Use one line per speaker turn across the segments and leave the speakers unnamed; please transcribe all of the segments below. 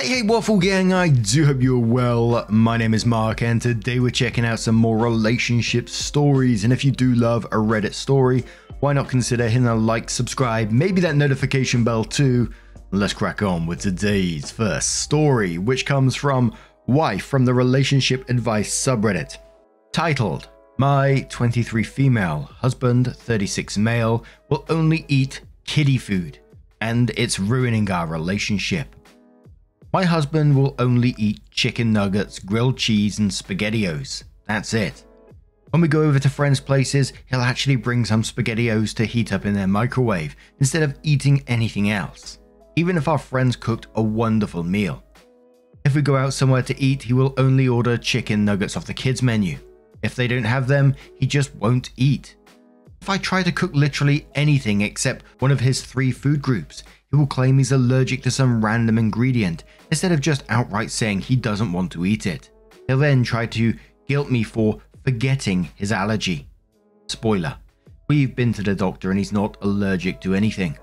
Hey Waffle Gang, I do hope you're well. My name is Mark and today we're checking out some more relationship stories, and if you do love a Reddit story, why not consider hitting a like, subscribe, maybe that notification bell too. Let's crack on with today's first story, which comes from Wife from the Relationship Advice subreddit. Titled, My 23 female, husband 36 male will only eat kiddie food and it's ruining our relationship. My husband will only eat chicken nuggets, grilled cheese and SpaghettiOs. That's it. When we go over to friends' places, he'll actually bring some SpaghettiOs to heat up in their microwave instead of eating anything else, even if our friends cooked a wonderful meal. If we go out somewhere to eat, he will only order chicken nuggets off the kids' menu. If they don't have them, he just won't eat. If I try to cook literally anything except one of his 3 food groups, he will claim he's allergic to some random ingredient instead of just outright saying he doesn't want to eat it. He'll then try to guilt me for forgetting his allergy. Spoiler, we've been to the doctor and he's not allergic to anything.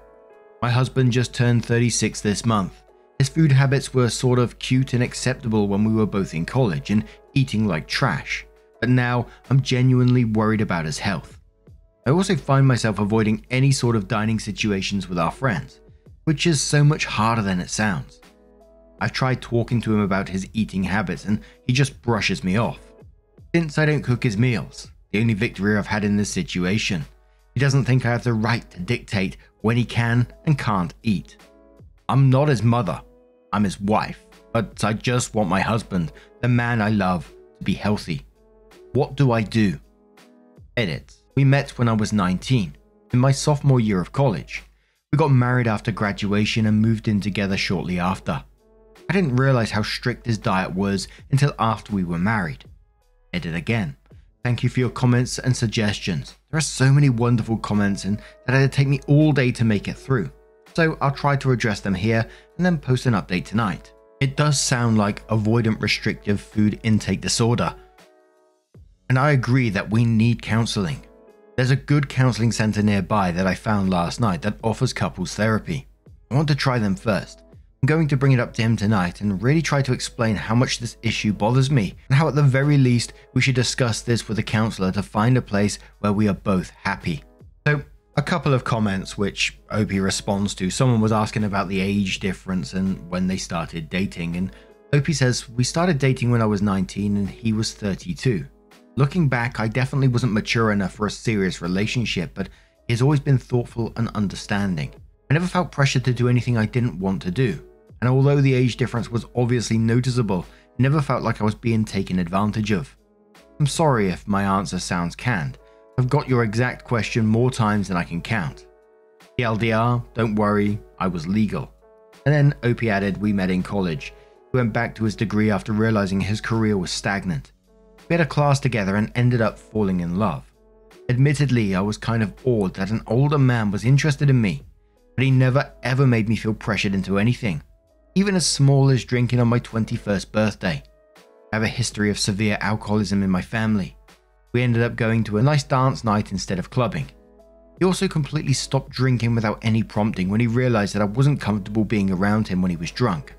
My husband just turned 36 this month. His food habits were sort of cute and acceptable when we were both in college and eating like trash, but now I'm genuinely worried about his health. I also find myself avoiding any sort of dining situations with our friends, which is so much harder than it sounds. I've tried talking to him about his eating habits and he just brushes me off. Since I don't cook his meals, the only victory I've had in this situation, he doesn't think I have the right to dictate when he can and can't eat. I'm not his mother, I'm his wife, but I just want my husband, the man I love, to be healthy. What do I do? Edit. We met when I was 19, in my sophomore year of college. We got married after graduation and moved in together shortly after. I didn't realize how strict his diet was until after we were married. Edit again. Thank you for your comments and suggestions. There are so many wonderful comments and that it'd take me all day to make it through. So I'll try to address them here and then post an update tonight. It does sound like avoidant restrictive food intake disorder. And I agree that we need counseling. There's a good counseling center nearby that I found last night that offers couples therapy. I want to try them first. I'm going to bring it up to him tonight and really try to explain how much this issue bothers me and how at the very least we should discuss this with a counselor to find a place where we are both happy. So a couple of comments which Opie responds to. Someone was asking about the age difference and when they started dating, and Opie says, we started dating when I was 19 and he was 32. Looking back, I definitely wasn't mature enough for a serious relationship, but he has always been thoughtful and understanding. I never felt pressured to do anything I didn't want to do, and although the age difference was obviously noticeable, it never felt like I was being taken advantage of. I'm sorry if my answer sounds canned. I've got your exact question more times than I can count. TLDR, don't worry, I was legal. And then Opie added, we met in college. He went back to his degree after realizing his career was stagnant. We had a class together and ended up falling in love. Admittedly, I was kind of awed that an older man was interested in me, but he never ever made me feel pressured into anything, even as small as drinking on my 21st birthday. I have a history of severe alcoholism in my family. We ended up going to a nice dance night instead of clubbing. He also completely stopped drinking without any prompting when he realized that I wasn't comfortable being around him when he was drunk.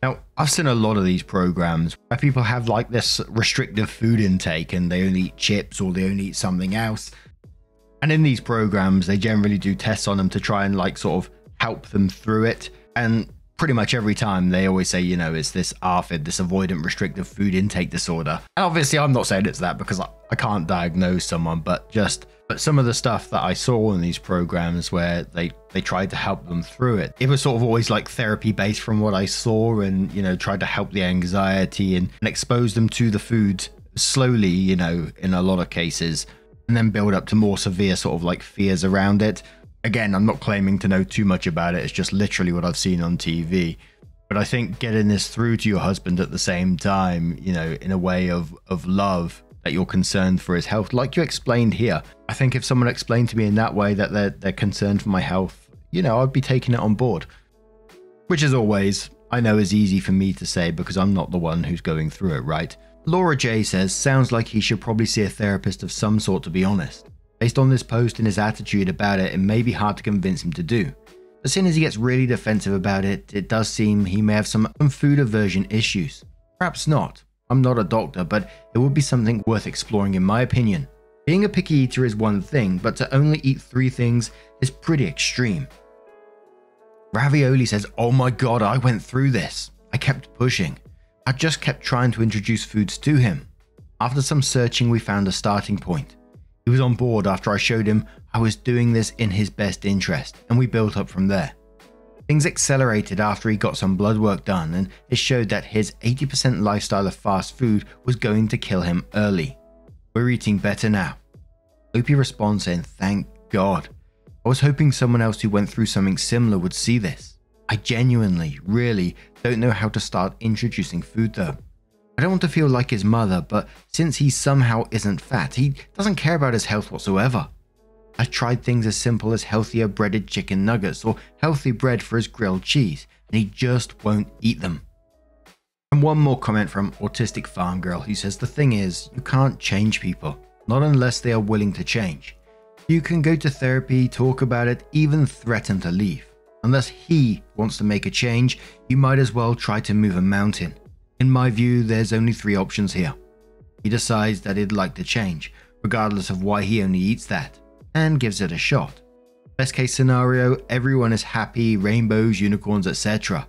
Now, I've seen a lot of these programs where people have like this restrictive food intake and they only eat chips or they only eat something else. And in these programs, they generally do tests on them to try and like sort of help them through it. And pretty much every time they always say, you know, it's this ARFID, this avoidant restrictive food intake disorder. And obviously I'm not saying it's that because I can't diagnose someone, but some of the stuff that I saw in these programs where they tried to help them through it, it was sort of always like therapy based from what I saw, and, you know, tried to help the anxiety and expose them to the food slowly, you know, in a lot of cases, and then build up to more severe sort of like fears around it. Again, I'm not claiming to know too much about it. It's just literally what I've seen on TV. But I think getting this through to your husband at the same time, you know, in a way of love, that you're concerned for his health, like you explained here. I think if someone explained to me in that way that they're concerned for my health, you know, I'd be taking it on board. Which as always, I know is easy for me to say because I'm not the one who's going through it, right? Laura J says, sounds like he should probably see a therapist of some sort, to be honest. Based on this post and his attitude about it, it may be hard to convince him to do. As soon as he gets really defensive about it, it does seem he may have some food aversion issues. Perhaps not. I'm not a doctor, but it would be something worth exploring in my opinion. Being a picky eater is one thing, but to only eat 3 things is pretty extreme. Ravioli says, "Oh my god, I went through this. I kept pushing. I just kept trying to introduce foods to him. After some searching, we found a starting point. He was on board after I showed him I was doing this in his best interest, and we built up from there. Things accelerated after he got some blood work done, and it showed that his 80% lifestyle of fast food was going to kill him early. We're eating better now." Opie responds saying, "Thank God. I was hoping someone else who went through something similar would see this. I genuinely, really don't know how to start introducing food though. I don't want to feel like his mother, but since he somehow isn't fat, he doesn't care about his health whatsoever. I tried things as simple as healthier breaded chicken nuggets or healthy bread for his grilled cheese, and he just won't eat them." And one more comment from Autistic Farm Girl, who says, "The thing is, you can't change people, not unless they are willing to change. You can go to therapy, talk about it, even threaten to leave. Unless he wants to make a change, you might as well try to move a mountain. In my view, there's only 3 options here. He decides that he'd like to change, regardless of why he only eats that, and gives it a shot. Best case scenario, everyone is happy, rainbows, unicorns, etc.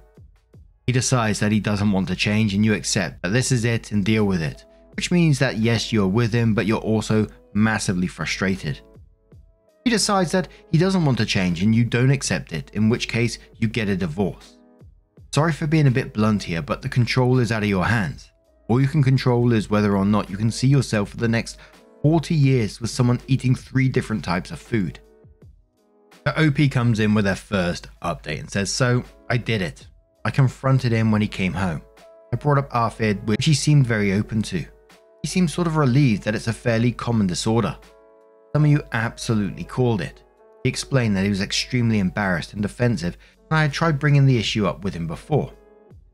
He decides that he doesn't want to change and you accept that this is it and deal with it, which means that yes, you're with him, but you're also massively frustrated. He decides that he doesn't want to change and you don't accept it, in which case you get a divorce. Sorry for being a bit blunt here, but the control is out of your hands. All you can control is whether or not you can see yourself for the next 40 years with someone eating 3 different types of food." The OP comes in with their first update and says, "So, I did it. I confronted him when he came home. I brought up ARFID, which he seemed very open to. He seemed sort of relieved that it's a fairly common disorder. Some of you absolutely called it. He explained that he was extremely embarrassed and defensive, and I had tried bringing the issue up with him before.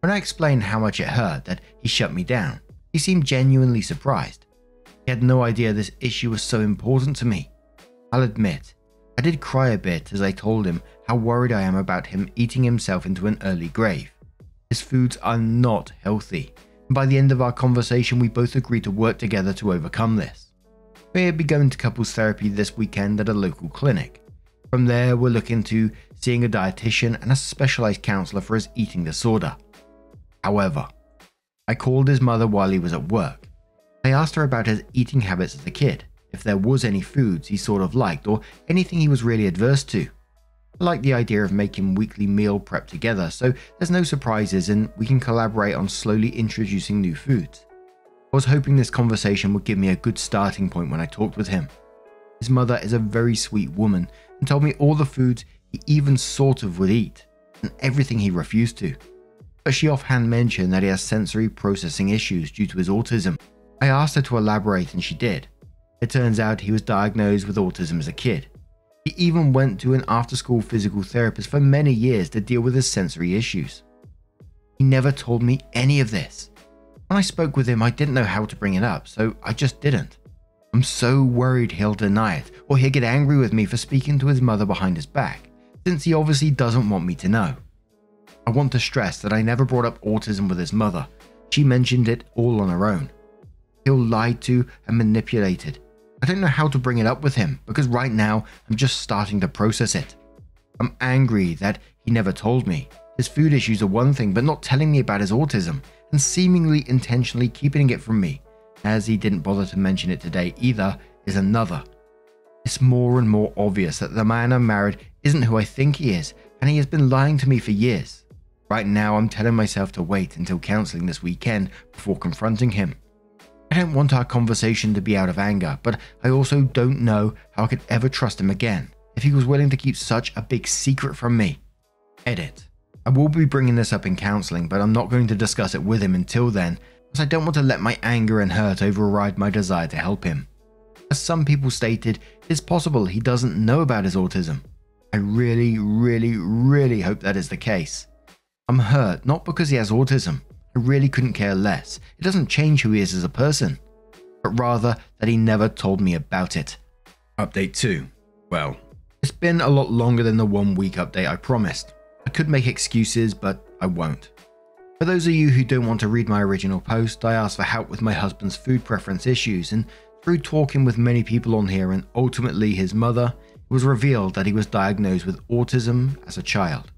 When I explained how much it hurt that he shut me down, he seemed genuinely surprised. He had no idea this issue was so important to me. I'll admit, I did cry a bit as I told him how worried I am about him eating himself into an early grave. His foods are not healthy, and by the end of our conversation we both agreed to work together to overcome this. We'll be going to couples therapy this weekend at a local clinic. From there, we're looking to seeing a dietitian and a specialized counselor for his eating disorder. However, I called his mother while he was at work. I asked her about his eating habits as a kid, if there was any foods he sort of liked or anything he was really adverse to. I like the idea of making weekly meal prep together, so there's no surprises and we can collaborate on slowly introducing new foods. I was hoping this conversation would give me a good starting point when I talked with him. His mother is a very sweet woman and told me all the foods he even sort of would eat, and everything he refused to. But she offhand mentioned that he has sensory processing issues due to his autism. I asked her to elaborate and she did. It turns out he was diagnosed with autism as a kid. He even went to an after-school physical therapist for many years to deal with his sensory issues. He never told me any of this. When I spoke with him, I didn't know how to bring it up, so I just didn't. I'm so worried he'll deny it, or he'll get angry with me for speaking to his mother behind his back, since he obviously doesn't want me to know. I want to stress that I never brought up autism with his mother. She mentioned it all on her own. He'll lied to and manipulated. I don't know how to bring it up with him, because right now I'm just starting to process it. I'm angry that he never told me. His food issues are one thing, but not telling me about his autism, and seemingly intentionally keeping it from me, as he didn't bother to mention it today either, is another. It's more and more obvious that the man I'm married isn't who I think he is, and he has been lying to me for years. Right now I'm telling myself to wait until counseling this weekend before confronting him. I don't want our conversation to be out of anger, but I also don't know how I could ever trust him again if he was willing to keep such a big secret from me. Edit. I will be bringing this up in counseling, but I'm not going to discuss it with him until then, as I don't want to let my anger and hurt override my desire to help him. As some people stated, it's possible he doesn't know about his autism. I really hope that is the case. I'm hurt not because he has autism. I really couldn't care less. It doesn't change who he is as a person, but rather that he never told me about it. Update 2. Well, It's been a lot longer than the 1 week update I promised. I could make excuses, but I won't. For those of you who don't want to read my original post, I asked for help with my husband's food preference issues, and through talking with many people on here and ultimately his mother, it was revealed that he was diagnosed with autism as a child.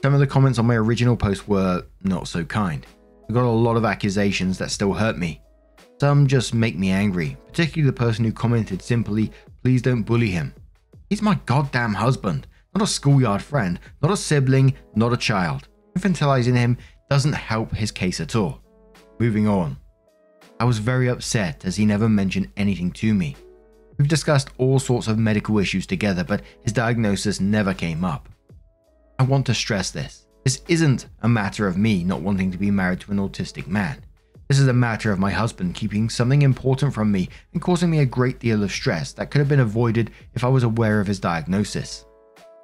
Some of the comments on my original post were not so kind. I got a lot of accusations that still hurt me. Some just make me angry, particularly the person who commented simply, "Please don't bully him." He's my goddamn husband, not a schoolyard friend, not a sibling, not a child. Infantilizing him doesn't help his case at all. Moving on. I was very upset as he never mentioned anything to me. We've discussed all sorts of medical issues together, but his diagnosis never came up. I want to stress this. This isn't a matter of me not wanting to be married to an autistic man. This is a matter of my husband keeping something important from me and causing me a great deal of stress that could have been avoided if I was aware of his diagnosis.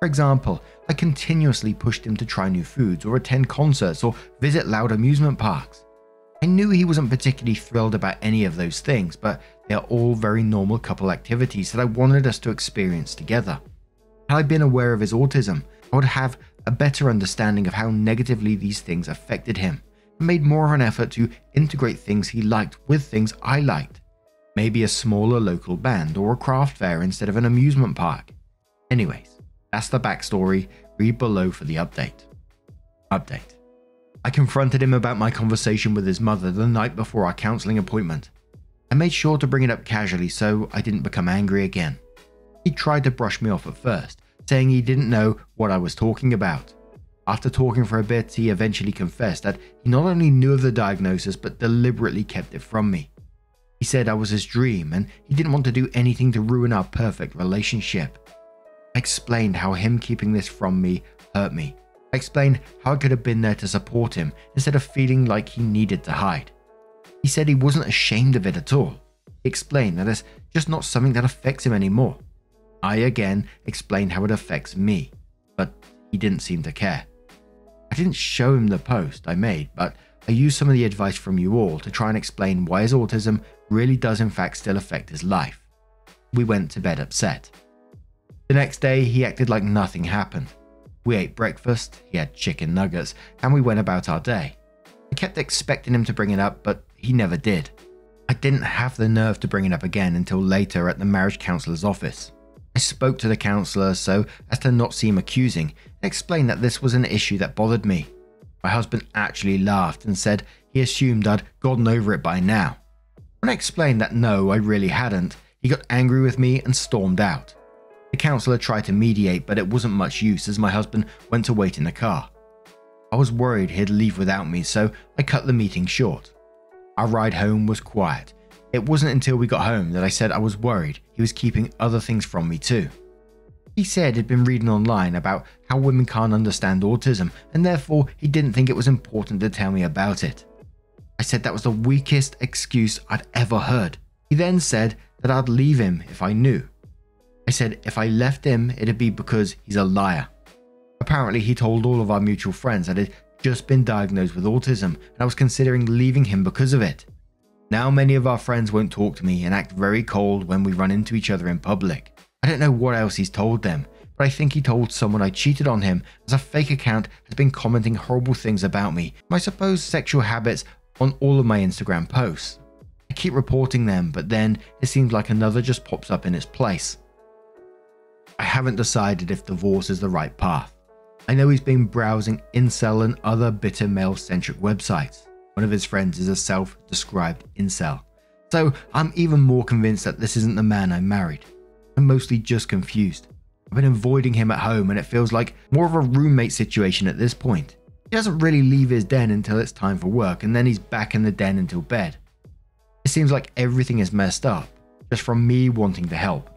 For example, I continuously pushed him to try new foods or attend concerts or visit loud amusement parks. I knew he wasn't particularly thrilled about any of those things, but they are all very normal couple activities that I wanted us to experience together. Had I been aware of his autism, I would have a better understanding of how negatively these things affected him, and made more of an effort to integrate things he liked with things I liked. Maybe a smaller local band or a craft fair instead of an amusement park. Anyways, that's the backstory. Read below for the update. Update. I confronted him about my conversation with his mother the night before our counseling appointment. I made sure to bring it up casually so I didn't become angry again. He tried to brush me off at first, saying he didn't know what I was talking about. After talking for a bit, he eventually confessed that he not only knew of the diagnosis but deliberately kept it from me. He said I was his dream and he didn't want to do anything to ruin our perfect relationship. I explained how him keeping this from me hurt me. I explained how I could have been there to support him instead of feeling like he needed to hide. He said he wasn't ashamed of it at all. He explained that it's just not something that affects him anymore. I again explained how it affects me, but he didn't seem to care. I didn't show him the post I made, but I used some of the advice from you all to try and explain why his autism really does in fact still affect his life. We went to bed upset. The next day, he acted like nothing happened. We ate breakfast, he had chicken nuggets, and we went about our day. I kept expecting him to bring it up, but he never did. I didn't have the nerve to bring it up again until later at the marriage counselor's office. I spoke to the counselor so as to not seem accusing and explained that this was an issue that bothered me. My husband actually laughed and said he assumed I'd gotten over it by now. When I explained that no, I really hadn't, he got angry with me and stormed out. The counselor tried to mediate, but it wasn't much use as my husband went to wait in the car. I was worried he'd leave without me, so I cut the meeting short. Our ride home was quiet. It wasn't until we got home that I said I was worried he was keeping other things from me too. He said he'd been reading online about how women can't understand autism and therefore he didn't think it was important to tell me about it. I said that was the weakest excuse I'd ever heard. He then said that I'd leave him if I knew. I said if I left him it'd be because he's a liar. Apparently he told all of our mutual friends that he'd just been diagnosed with autism and I was considering leaving him because of it. Now many of our friends won't talk to me and act very cold when we run into each other in public. I don't know what else he's told them, but I think he told someone I cheated on him as a fake account has been commenting horrible things about me, my supposed sexual habits on all of my Instagram posts. I keep reporting them, but then it seems like another just pops up in its place. I haven't decided if divorce is the right path. I know he's been browsing incel and other bitter male-centric websites. One of his friends is a self-described incel. So I'm even more convinced that this isn't the man I married. I'm mostly just confused. I've been avoiding him at home and it feels like more of a roommate situation at this point. He doesn't really leave his den until it's time for work and then he's back in the den until bed. It seems like everything is messed up, just from me wanting to help.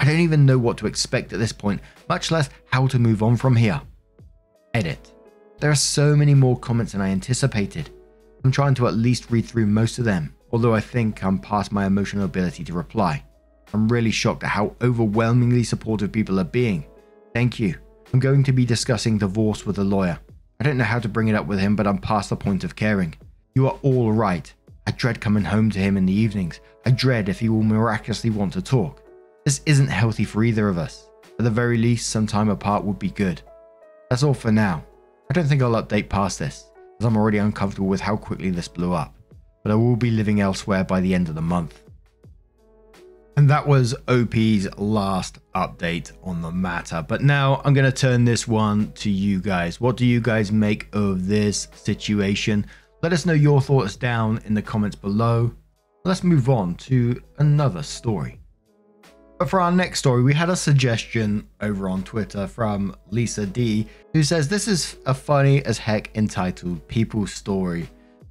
I don't even know what to expect at this point, much less how to move on from here. Edit. There are so many more comments than I anticipated. I'm trying to at least read through most of them, although I think I'm past my emotional ability to reply. I'm really shocked at how overwhelmingly supportive people are being. Thank you. I'm going to be discussing divorce with a lawyer. I don't know how to bring it up with him, but I'm past the point of caring. You are all right. I dread coming home to him in the evenings. I dread if he will miraculously want to talk. This isn't healthy for either of us. At the very least, some time apart would be good. That's all for now. I don't think I'll update past this, as I'm already uncomfortable with how quickly this blew up, but I will be living elsewhere by the end of the month. And that was OP's last update on the matter. But now I'm going to turn this one to you guys. What do you guys make of this situation? Let us know your thoughts down in the comments below. Let's move on to another story. But for our next story, we had a suggestion over on Twitter from Lisa D, who says this is a funny as heck entitled People's Story.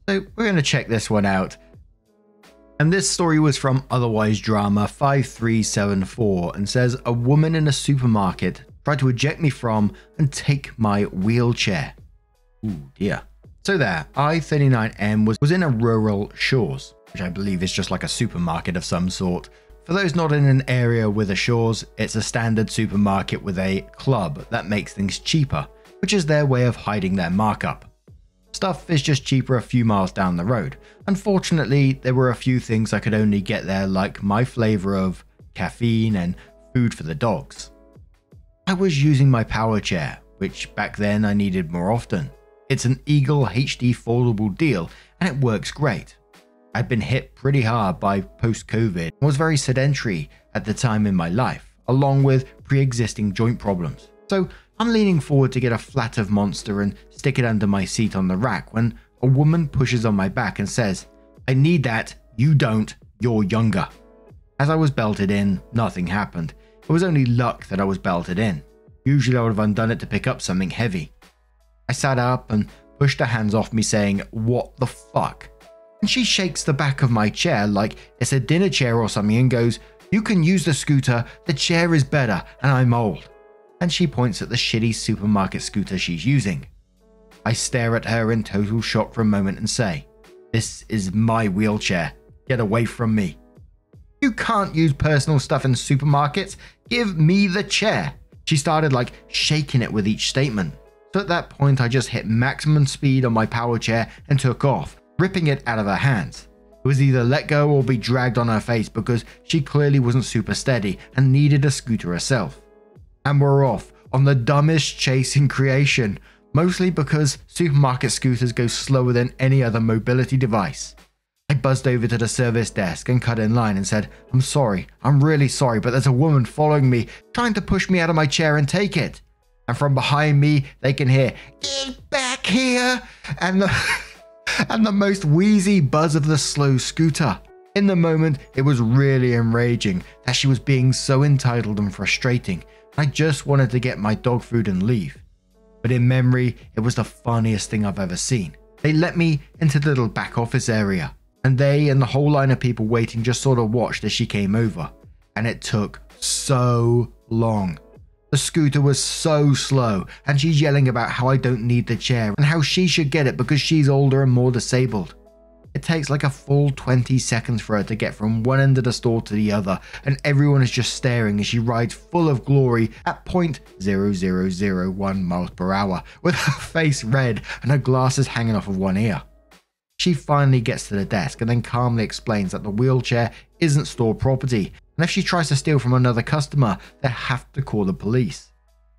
So we're going to check this one out. And this story was from Otherwise Drama 5374 and says, a woman in a supermarket tried to eject me from and take my wheelchair. Ooh dear. So there, I-39M was in a rural Shaw's, which I believe is just like a supermarket of some sort. For those not in an area with a Shaw's, it's a standard supermarket with a club that makes things cheaper, which is their way of hiding their markup. Stuff is just cheaper a few miles down the road. Unfortunately, there were a few things I could only get there, like my flavor of caffeine and food for the dogs. I was using my power chair, which back then I needed more often. It's an Eagle HD foldable deal and it works great. I'd been hit pretty hard by post-COVID and was very sedentary at the time in my life, along with pre-existing joint problems. So I'm leaning forward to get a flat of Monster and stick it under my seat on the rack when a woman pushes on my back and says, "I need that, you don't, you're younger." As I was belted in, nothing happened. It was only luck that I was belted in. Usually I would have undone it to pick up something heavy. I sat up and pushed her hands off me saying, "What the fuck?" And she shakes the back of my chair like it's a dinner chair or something and goes, "You can use the scooter, the chair is better and I'm old." And she points at the shitty supermarket scooter she's using. I stare at her in total shock for a moment and say, "This is my wheelchair. Get away from me." "You can't use personal stuff in supermarkets. Give me the chair." She started like shaking it with each statement. So at that point I just hit maximum speed on my power chair and took off, ripping it out of her hands. It was either let go or be dragged on her face because she clearly wasn't super steady and needed a scooter herself. And we're off on the dumbest chase in creation, mostly because supermarket scooters go slower than any other mobility device. I buzzed over to the service desk and cut in line and said, "I'm sorry, I'm really sorry, but there's a woman following me, trying to push me out of my chair and take it." And from behind me, they can hear, "Get back here," and the most wheezy buzz of the slow scooter. In the moment, it was really enraging that she was being so entitled and frustrating. I just wanted to get my dog food and leave. But in memory, it was the funniest thing I've ever seen. They let me into the little back office area, and they and the whole line of people waiting just sort of watched as she came over. And it took so long. The scooter was so slow, and she's yelling about how I don't need the chair and how she should get it because she's older and more disabled. It takes like a full 20 seconds for her to get from one end of the store to the other, and everyone is just staring as she rides full of glory at 0.0001 miles per hour, with her face red and her glasses hanging off of one ear. She finally gets to the desk and then calmly explains that the wheelchair isn't store property, and if she tries to steal from another customer, they have to call the police.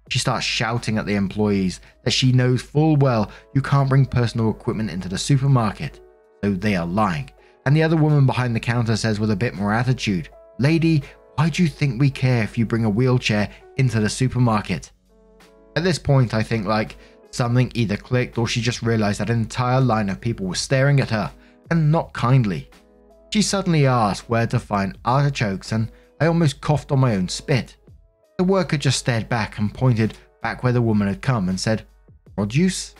She starts shouting at the employees that she knows full well you can't bring personal equipment into the supermarket. So they are lying. And the other woman behind the counter says with a bit more attitude, "Lady, why do you think we care if you bring a wheelchair into the supermarket?" At this point, I think like something either clicked or she just realized that an entire line of people were staring at her, and not kindly. She suddenly asked where to find artichokes, and I almost coughed on my own spit. The worker just stared back and pointed back where the woman had come and said, "Produce?"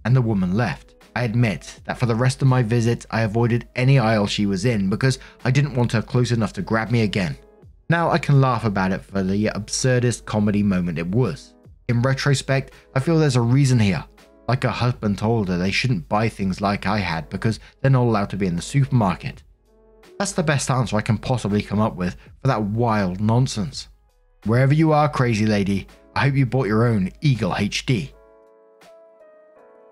And the woman left. I admit that for the rest of my visit, I avoided any aisle she was in because I didn't want her close enough to grab me again. Now I can laugh about it for the absurdist comedy moment it was. In retrospect, I feel there's a reason here. Like her husband told her they shouldn't buy things like I had because they're not allowed to be in the supermarket. That's the best answer I can possibly come up with for that wild nonsense. Wherever you are, crazy lady, I hope you bought your own Eagle HD.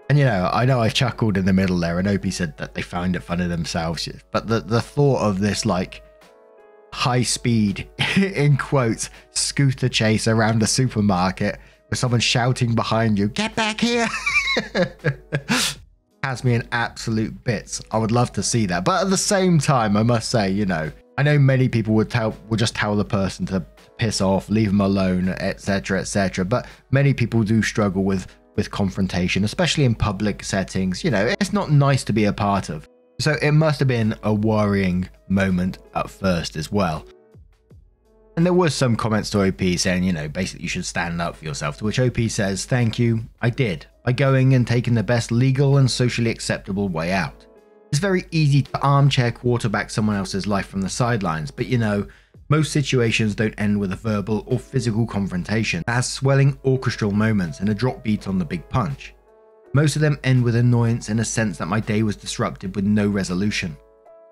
And I know I chuckled in the middle there, and Opie said that they found it funny themselves, but the thought of this, like, high speed, in quotes, scooter chase around a supermarket with someone shouting behind you, "Get back here!" Has me in absolute bits. I would love to see that. But at the same time, I must say, you know, I know many people would just tell the person to piss off, leave them alone, etc., etc. But many people do struggle with confrontation, especially in public settings. You know, it's not nice to be a part of. So it must have been a worrying moment at first as well. And there was some comments to OP saying, you know, basically you should stand up for yourself, to which OP says, "Thank you, I did, by going and taking the best legal and socially acceptable way out. It's very easy to armchair quarterback someone else's life from the sidelines, but you know, most situations don't end with a verbal or physical confrontation that has swelling orchestral moments and a drop beat on the big punch. Most of them end with annoyance and a sense that my day was disrupted with no resolution.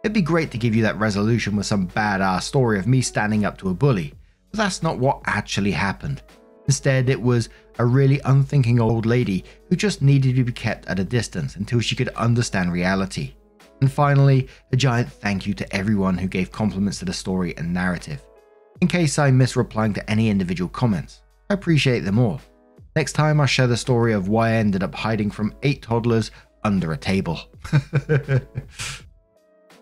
It'd be great to give you that resolution with some badass story of me standing up to a bully, but that's not what actually happened. Instead, it was a really unthinking old lady who just needed to be kept at a distance until she could understand reality. And finally, a giant thank you to everyone who gave compliments to the story and narrative. In case I miss replying to any individual comments, I appreciate them all. Next time I'll share the story of why I ended up hiding from 8 toddlers under a table."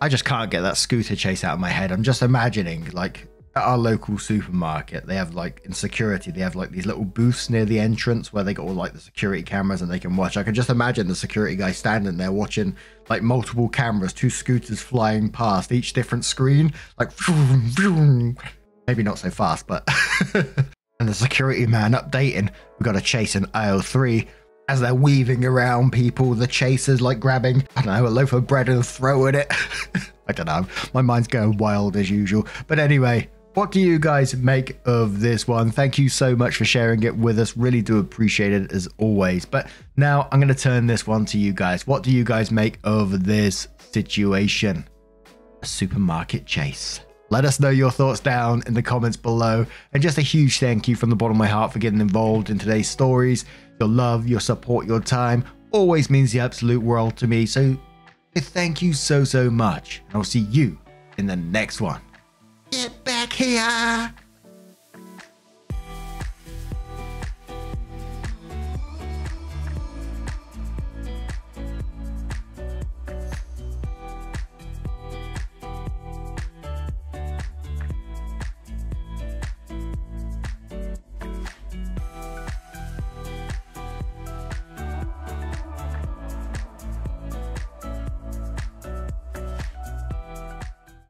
I just can't get that scooter chase out of my head. I'm just imagining, like, at our local supermarket, they have, like, in security, they have, like, these little booths near the entrance where they got all, like, the security cameras and they can watch. I can just imagine the security guy standing there watching, like, multiple cameras, 2 scooters flying past each different screen, like, vroom, vroom. Maybe not so fast, but and the security man updating, "We've got a chase in aisle 3. As they're weaving around people, the chasers like grabbing, I don't know, a loaf of bread and throwing it. I don't know, my mind's going wild as usual. But anyway, what do you guys make of this one? Thank you so much for sharing it with us. Really do appreciate it as always. But now I'm going to turn this one to you guys. What do you guys make of this situation? A supermarket chase. Let us know your thoughts down in the comments below. And just a huge thank you from the bottom of my heart for getting involved in today's stories. Your love, your support, your time always means the absolute world to me. So thank you so much. And I'll see you in the next one. Get back here.